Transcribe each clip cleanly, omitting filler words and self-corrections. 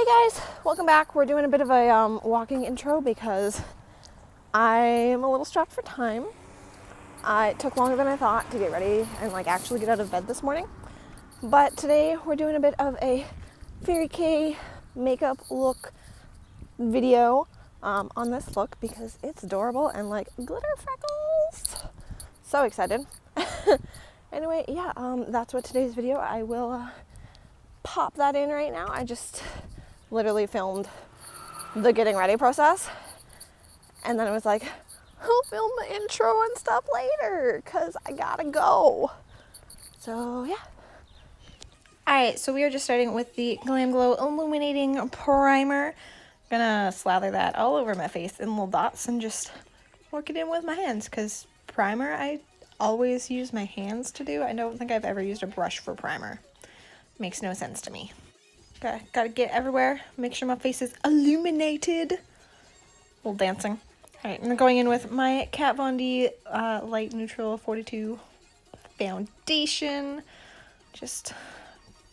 guys, welcome back. We're doing a bit of a walking intro because I'm a little strapped for time. It took longer than I thought to get ready and actually get out of bed this morning. But today we're doing a bit of a Fairy Kei makeup look video on this look because it's adorable and glitter freckles. So excited. Anyway, yeah, that's what today's video. I will pop that in right now. I just literally filmed the getting ready process, and then I was like, I'll film the intro and stuff later because I gotta go. So yeah. Alright, so we are just starting with the Glam Glow Illuminating Primer. I'm gonna slather that all over my face in little dots and just work it in with my hands because primer I always use my hands to do. I don't think I've ever used a brush for primer. Makes no sense to me. Gotta get everywhere. Make sure my face is illuminated. A little dancing. Alright, I'm going in with my Kat Von D Light Neutral 42 foundation. Just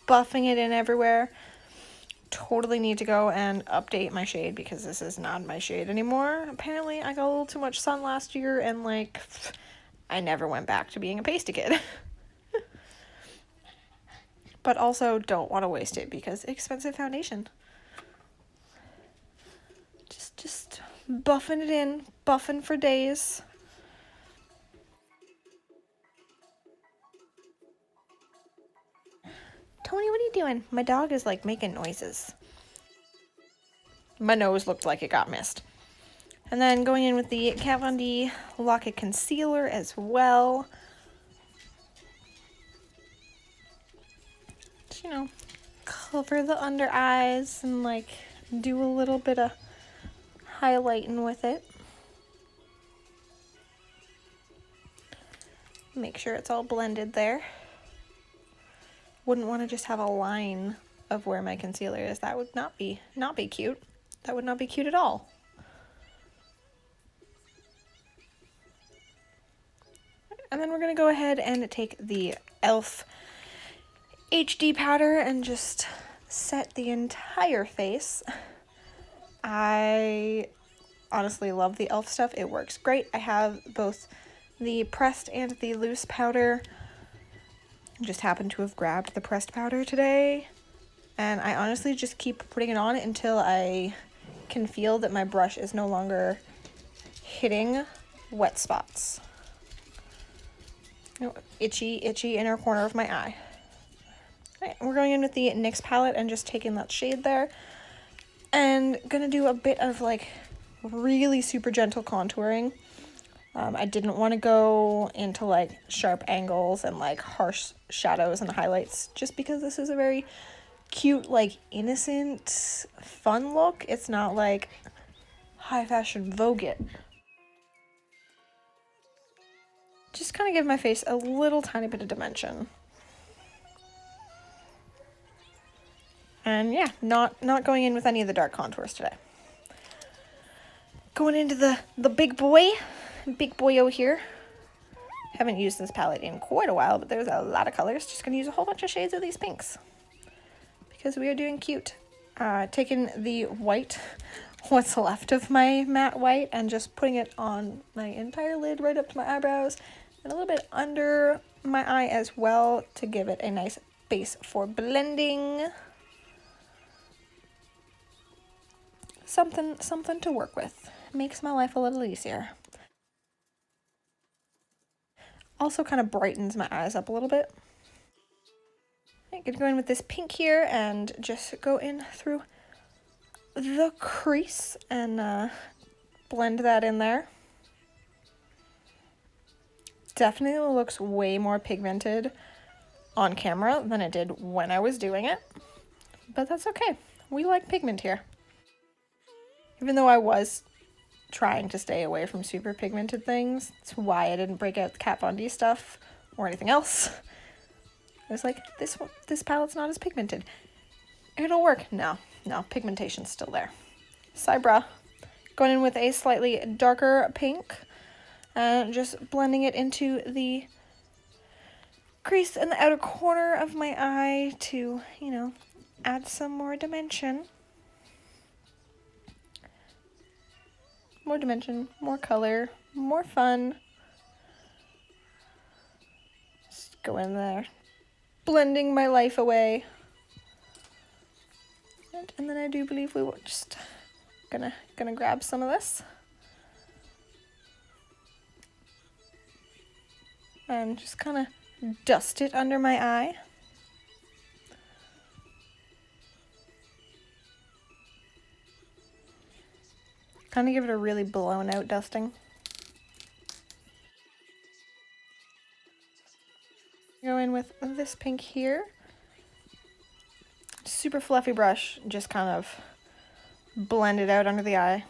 buffing it in everywhere. Totally need to go and update my shade because this is not my shade anymore. Apparently I got a little too much sun last year and I never went back to being a pasty kid. But also don't want to waste it because expensive foundation. Just buffing it in, buffing for days. Tony, what are you doing? My dog is making noises. My nose looked like it got missed. And then going in with the Kat Von D Lock It Concealer as well. You know, cover the under eyes and do a little bit of highlighting with it. Make sure it's all blended there. Wouldn't want to just have a line of where my concealer is. That would not be cute. That would not be cute at all. And then we're going to go ahead and take the e.l.f. HD powder and just set the entire face. I honestly love the e.l.f. stuff. It works great. I have both the pressed and the loose powder. Just happened to have grabbed the pressed powder today. And I honestly just keep putting it on until I can feel that my brush is no longer hitting wet spots. Itchy inner corner of my eye. Right, we're going in with the NYX palette and just taking that shade there. And gonna do a bit of really super gentle contouring. I didn't want to go into sharp angles and harsh shadows and highlights just because this is a very cute, innocent, fun look. It's not high fashion Vogue it. Just kind of give my face a little tiny bit of dimension. And yeah, not going in with any of the dark contours today. Going into the big boyo here. Haven't used this palette in quite a while, but there's a lot of colors. Just gonna use a whole bunch of shades of these pinks because we are doing cute. Taking the white, what's left of my matte white, and just putting it on my entire lid right up to my eyebrows and a little bit under my eye as well to give it a nice base for blending. Something to work with. Makes my life a little easier. Also kind of brightens my eyes up a little bit. I'm gonna go in with this pink here and just go in through the crease and blend that in there. Definitely looks way more pigmented on camera than it did when I was doing it. But that's okay. We like pigment here. Even though I was trying to stay away from super pigmented things, that's why I didn't break out the Kat Von D stuff or anything else. I was like, this palette's not as pigmented. It'll work. No, pigmentation's still there. Cybra. Going in with a slightly darker pink and just blending it into the crease in the outer corner of my eye to, add some more dimension. more dimension, more color, more fun. Just go in there, blending my life away. And then I do believe we were just gonna grab some of this and just kind of dust it under my eye. Kind of give it a really blown out dusting. Go in with this pink here. Super fluffy brush, just kind of blend it out under the eye.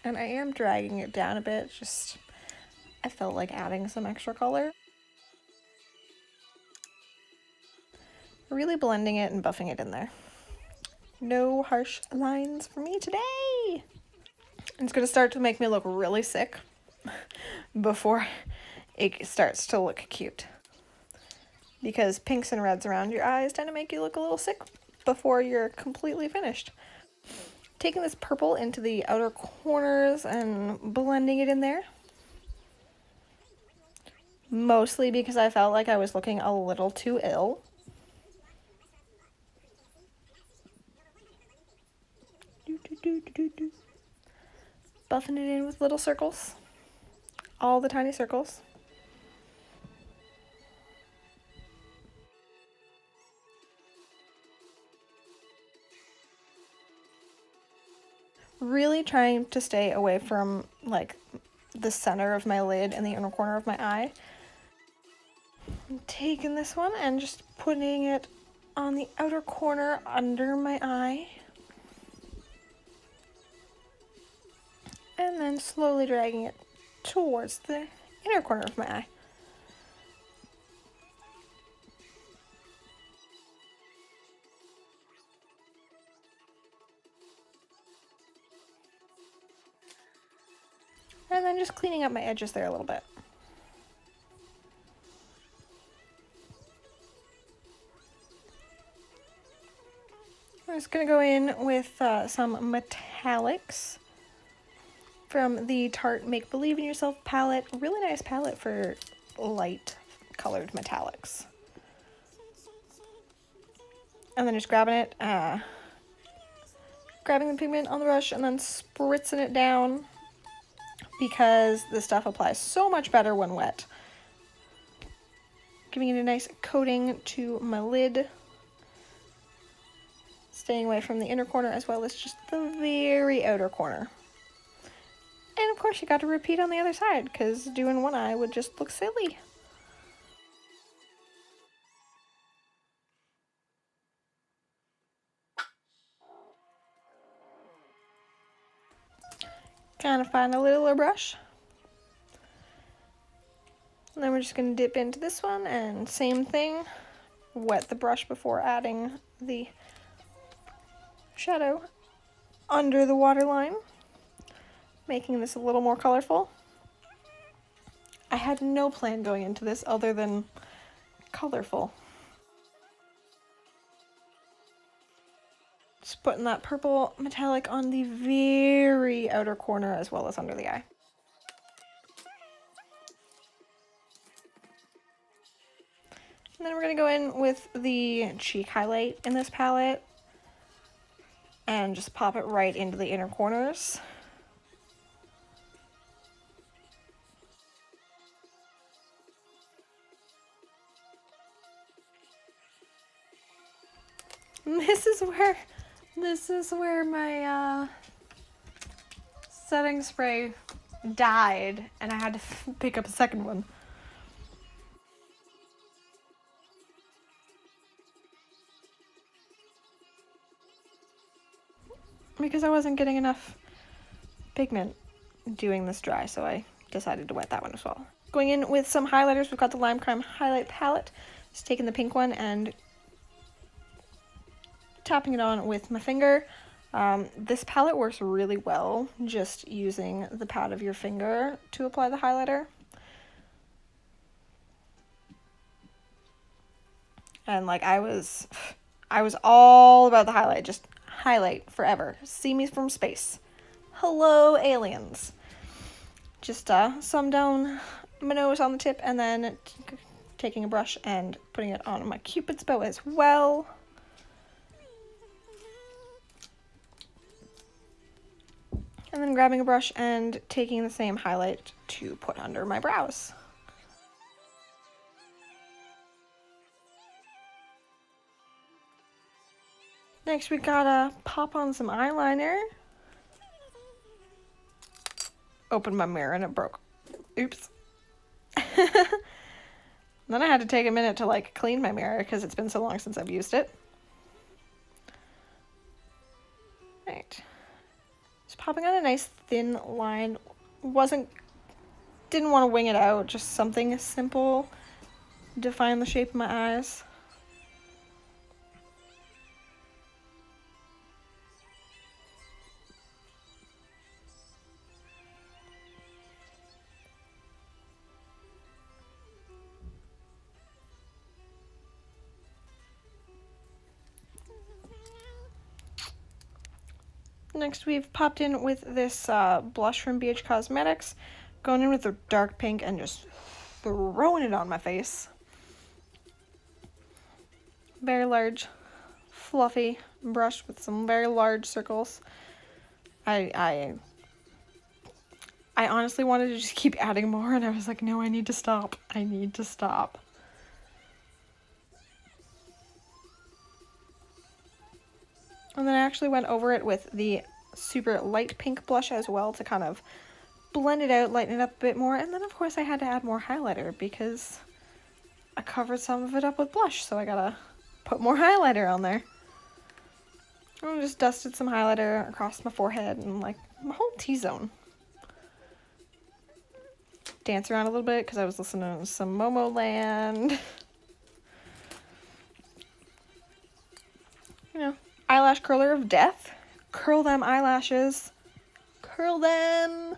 And I am dragging it down a bit, just I felt like adding some extra color. Really blending it and buffing it in there. No harsh lines for me today. It's gonna start to make me look really sick before it starts to look cute. Because pinks and reds around your eyes tend to make you look a little sick before you're completely finished. Taking this purple into the outer corners and blending it in there. Mostly because I felt like I was looking a little too ill. Buffing it in with little circles. All the tiny circles. Really trying to stay away from like the center of my lid and the inner corner of my eye. I'm taking this one and just putting it on the outer corner under my eye. And then slowly dragging it towards the inner corner of my eye. And then just cleaning up my edges there a little bit. I'm just going to go in with some metallics from the Tarte Make Believe in Yourself palette. Really nice palette for light colored metallics. And then just grabbing it, grabbing the pigment on the brush and then spritzing it down because the stuff applies so much better when wet. Giving it a nice coating to my lid. Staying away from the inner corner as well as just the very outer corner. And of course you got to repeat on the other side because doing one eye would just look silly. Kind of find a littler brush. And then we're just going to dip into this one and same thing. Wet the brush before adding the shadow under the waterline. Making this a little more colorful. I had no plan going into this other than colorful. Just putting that purple metallic on the very outer corner as well as under the eye. And then we're going to go in with the cheek highlight in this palette and just pop it right into the inner corners. This is where my setting spray died and I had to pick up a second one. Because I wasn't getting enough pigment doing this dry, so I decided to wet that one as well. Going in with some highlighters, we've got the Lime Crime Highlight Palette. Just taking the pink one and tapping it on with my finger. This palette works really well just using the pad of your finger to apply the highlighter. And like I was I was all about the highlight, just highlight forever. See me from space. Hello, aliens. Just sum down my nose on the tip and then taking a brush and putting it on my Cupid's bow as well. And then grabbing a brush and taking the same highlight to put under my brows. Next we gotta pop on some eyeliner. Opened my mirror and it broke. Oops. Then I had to take a minute to like clean my mirror because it's been so long since I've used it. Right. Just popping on a nice thin line. Didn't want to wing it out, just something simple. Define the shape of my eyes. Next we've popped in with this blush from BH Cosmetics, going in with the dark pink and just throwing it on my face. Very large, fluffy brush with some very large circles. I honestly wanted to just keep adding more and I was like, no, I need to stop. I need to stop. And then I actually went over it with the super light pink blush as well to kind of blend it out, lighten it up a bit more. And then of course I had to add more highlighter because I covered some of it up with blush, so I gotta put more highlighter on there. I just dusted some highlighter across my forehead and like my whole T-zone. Dance around a little bit because I was listening to some Momoland. You know, eyelash curler of death. Curl them eyelashes. Curl them.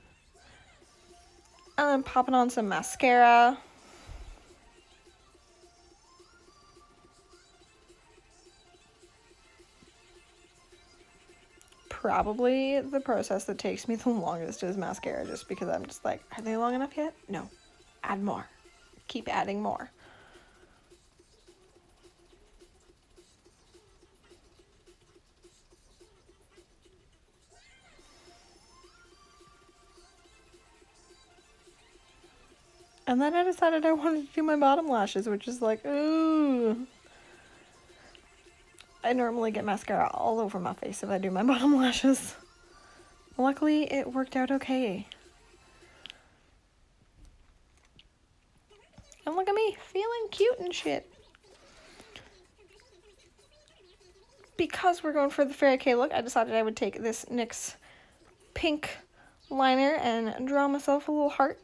And then popping on some mascara. Probably the process that takes me the longest is mascara, just because I'm just like, are they long enough yet? No. Add more. Keep adding more. And then I decided I wanted to do my bottom lashes, which is like, ooh. I normally get mascara all over my face if I do my bottom lashes. Luckily, it worked out okay. And look at me, feeling cute and shit. Because we're going for the Fairy Kei look, I decided I would take this NYX pink liner and draw myself a little heart.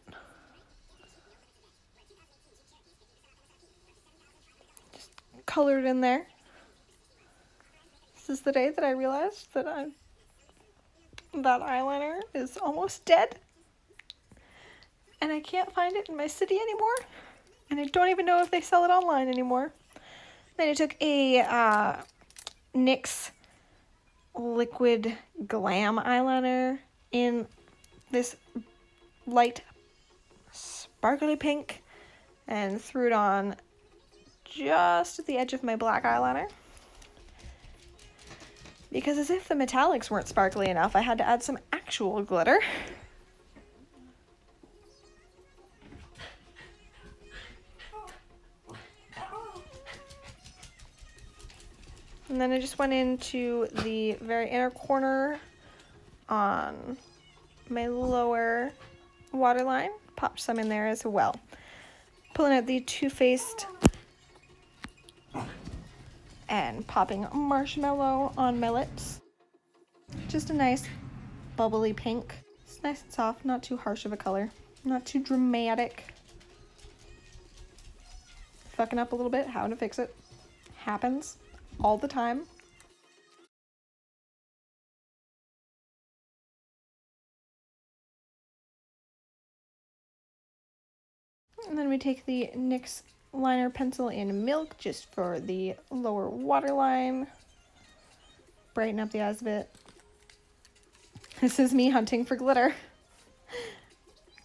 Just colored in there. This is the day that I realized that that eyeliner is almost dead. And I can't find it in my city anymore. And I don't even know if they sell it online anymore. Then I took a NYX liquid glam eyeliner in this light sparkly pink and threw it on just at the edge of my black eyeliner. Because as if the metallics weren't sparkly enough, I had to add some actual glitter. And then I just went into the very inner corner on my lower waterline. Popped some in there as well. Pulling out the Too Faced and popping marshmallow on my lips. Just a nice bubbly pink. It's nice and soft, not too harsh of a color, not too dramatic. Fucking up a little bit, how to fix it. Happens all the time. And then we take the NYX liner pencil in milk just for the lower waterline. Brighten up the eyes a bit. This is me hunting for glitter.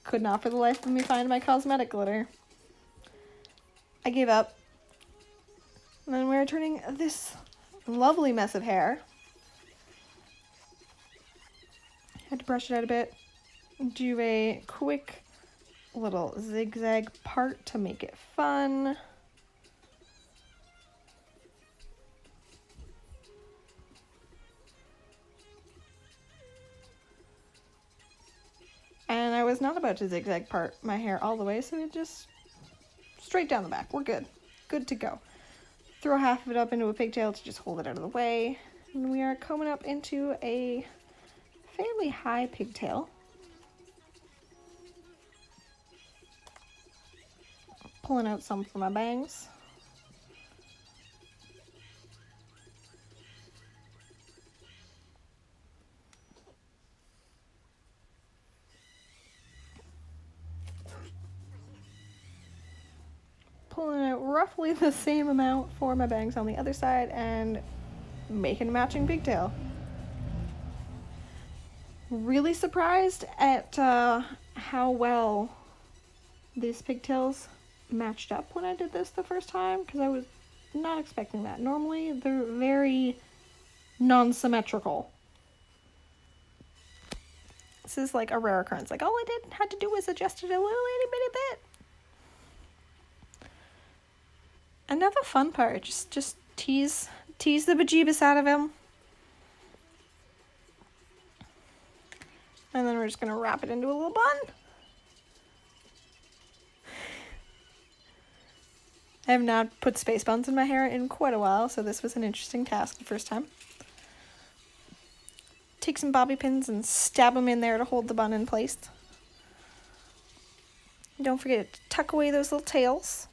Could not for the life of me find my cosmetic glitter. I gave up. And then we're turning this lovely mess of hair. Had to brush it out a bit. Do a quick little zigzag part to make it fun. And I was not about to zigzag part my hair all the way, so it just straight down the back. We're good. Good to go. Throw half of it up into a pigtail to just hold it out of the way. And we are combing up into a fairly high pigtail. Pulling out some for my bangs. Pulling out roughly the same amount for my bangs on the other side and making a matching pigtail. Really surprised at how well these pigtails matched up when I did this the first time, because I was not expecting that. Normally they're very non-symmetrical. This is like a rare occurrence. Like all I had to do was adjust it a little itty bitty bit. Another fun part, just tease the bejeebus out of him. And then we're just gonna wrap it into a little bun. I have not put space buns in my hair in quite a while, so this was an interesting task the first time. Take some bobby pins and stab them in there to hold the bun in place. Don't forget to tuck away those little tails.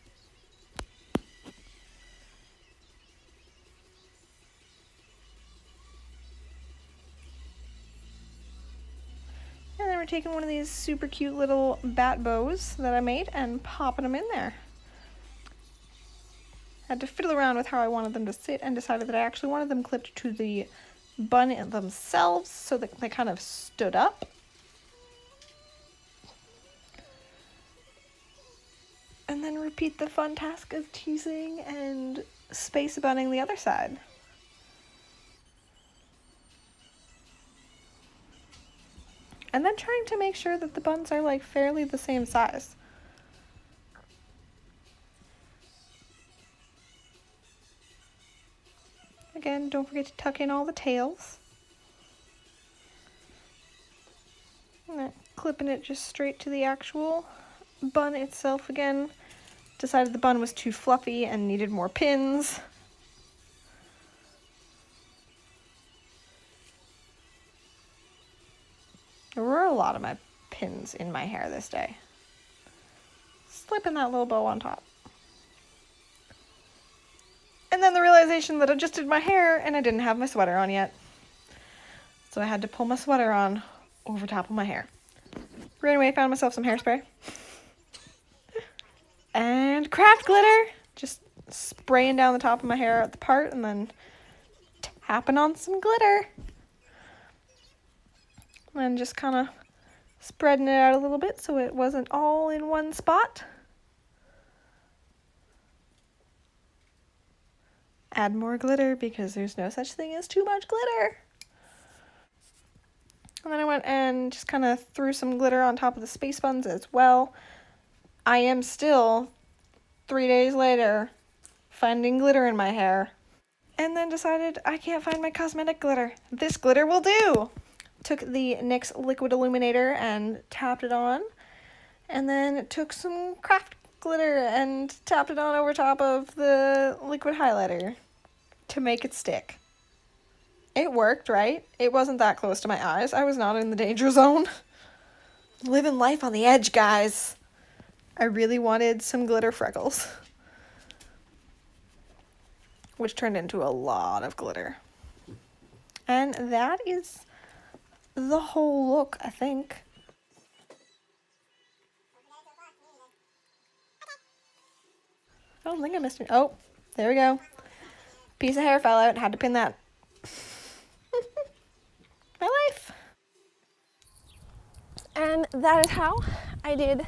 And then we're taking one of these super cute little bat bows that I made and popping them in there. Had to fiddle around with how I wanted them to sit and decided that I actually wanted them clipped to the bun themselves so that they kind of stood up. And then repeat the fun task of teasing and space bunning the other side. And then trying to make sure that the buns are like fairly the same size. Again, don't forget to tuck in all the tails. And then clipping it just straight to the actual bun itself again. Decided the bun was too fluffy and needed more pins. There were a lot of my pins in my hair this day. Slipping that little bow on top. And then the realization that I just did my hair and I didn't have my sweater on yet. So I had to pull my sweater on over top of my hair. Ran away, found myself some hairspray. And craft glitter. Just spraying down the top of my hair at the part and then tapping on some glitter. And just kind of spreading it out a little bit so it wasn't all in one spot. Add more glitter because there's no such thing as too much glitter. And then I went and just kind of threw some glitter on top of the space buns as well. I am still, 3 days later, finding glitter in my hair. And then decided I can't find my cosmetic glitter. This glitter will do. Took the NYX liquid illuminator and tapped it on. And then took some craft glitter and tapped it on over top of the liquid highlighter to make it stick. It worked, right? It wasn't that close to my eyes. I was not in the danger zone. Living life on the edge, guys. I really wanted some glitter freckles, which turned into a lot of glitter. And that is the whole look, I think. I don't think I missed it. Oh, there we go. Piece of hair fell out. Had to pin that. My life. And that is how I did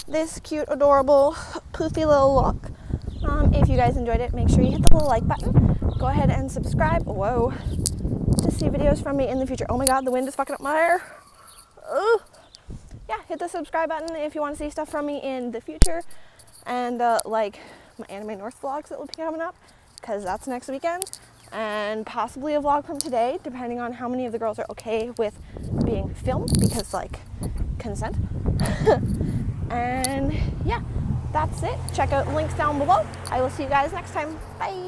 this cute, adorable, poofy little look. If you guys enjoyed it, make sure you hit the little like button. Go ahead and subscribe. Whoa. To see videos from me in the future. Oh my god, the wind is fucking up my hair. Ugh. Yeah, hit the subscribe button if you want to see stuff from me in the future. And like my Anime North vlogs that will be coming up, because that's next weekend. And possibly a vlog from today, depending on how many of the girls are okay with being filmed, because like consent. And yeah, that's it. Check out the links down below. I will see you guys next time. Bye.